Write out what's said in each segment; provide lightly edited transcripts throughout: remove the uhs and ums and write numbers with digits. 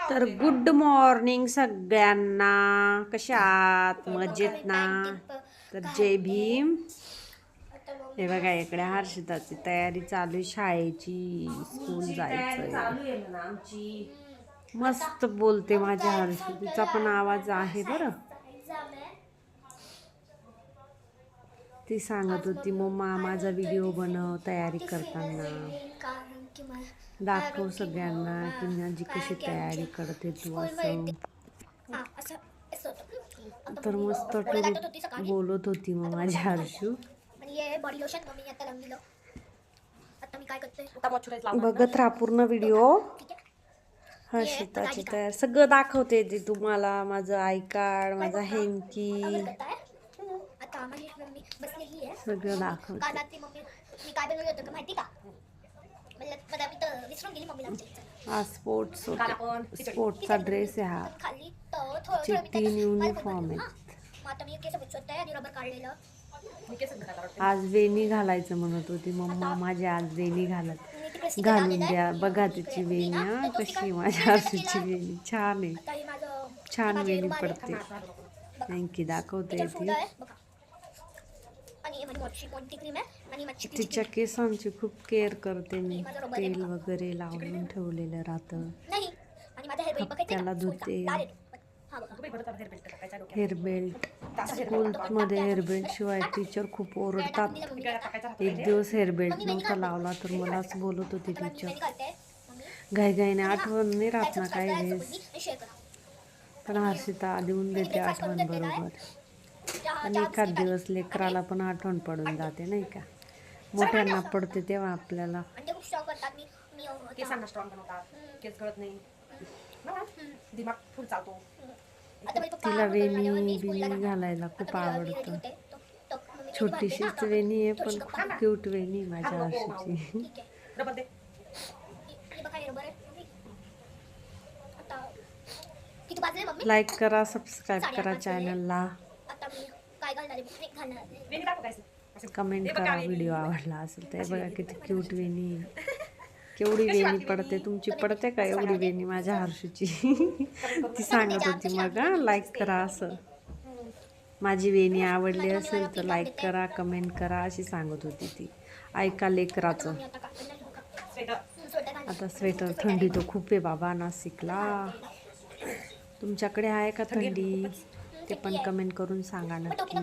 तर good morning सगळ्यांना. कशा आहात? मजेत ना? तर जय भीम. हे बघा इकडे हर्षिताची तयारी चालू आहे शाळेची. स्कूल जायचंय. मस्त बोलते माझ्या हर्षी. तिचा पण आवाज आहे बरं. ती सांगत होती मम्मा माझा व्हिडिओ बनव तयारी करताना. दाखव सगळ्यांना की माझी कशी तयारी करते तू असं. तर मस्त बोलत होती मग माझी हर्षू. बघत राहा पूर्ण व्हिडिओ. हर्षिताची तयार सगळं दाखवते ती तुम्हाला. माझं आय कार्ड, माझा हेंकी सगळं दाखवते. हा स्पोर्ट्स होते. स्पोर्ट्सचा ड्रेस आहे हा. 3 युनिफॉर्म आहेत. आज वेणी घालायचं म्हणत होती मम्मा. माझी आज वेणी घालून द्या. बघा तिची वेणी. हा कशी माझ्या हर्षूची वेणी. छान आहे. छान वेणी पडते. थँकी दाखवते ती. तिच्या केसांची खूप केअर करते मी. तेल वगैरे लावून ठेवलेलं राहतं. हप्त्याला धुते. हेअरबेल्ट. स्कूलमध्ये हेअरबेल्ट शिवाय टीचर खूप ओरडतात. एक दिवस हेअरबेल्ट नव्हता लावला तर मलाच बोलत होती टीचर. घाईघाईने आठवण नाही राहत ना काही वेळेस. पण हर्षिता लिहून देते आठवण बरोबर. आणि एखाद दिवस लेकराला पण आठवण पडून जाते नाही का. मोठ्यांना पडते तेव्हा आपल्याला. तिला वेणी बिणी घालायला खूप आवडतं. छोटीशीच वेणी आहे पण खूप क्यूट वेणी माझ्या हर्षीची. लाईक करा, सबस्क्राईब करा चॅनलला. कमेंट करा व्हिडिओ आवडला असेल तर. बघा किती क्यूट वेणी आहे. केवढी वेणी पडते. तुमची पडते का एवढी वेणी माझ्या हर्षूची? ती सांगत होती मग लाईक करा असं. माझी वेणी आवडली असेल तर लाईक करा, कमेंट करा अशी सांगत होती ती. ऐका लेकराचं. आता स्वेटर. थंडी तर खूप आहे बाबा नाशिकला. तुमच्याकडे आहे का थंडी? ते पण कमेंट करून सांगा नक्की.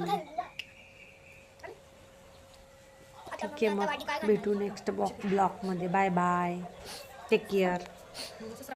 ठीक आहे मग भेटू नेक्स्ट ब्लॉगमध्ये. Bye bye. Take care.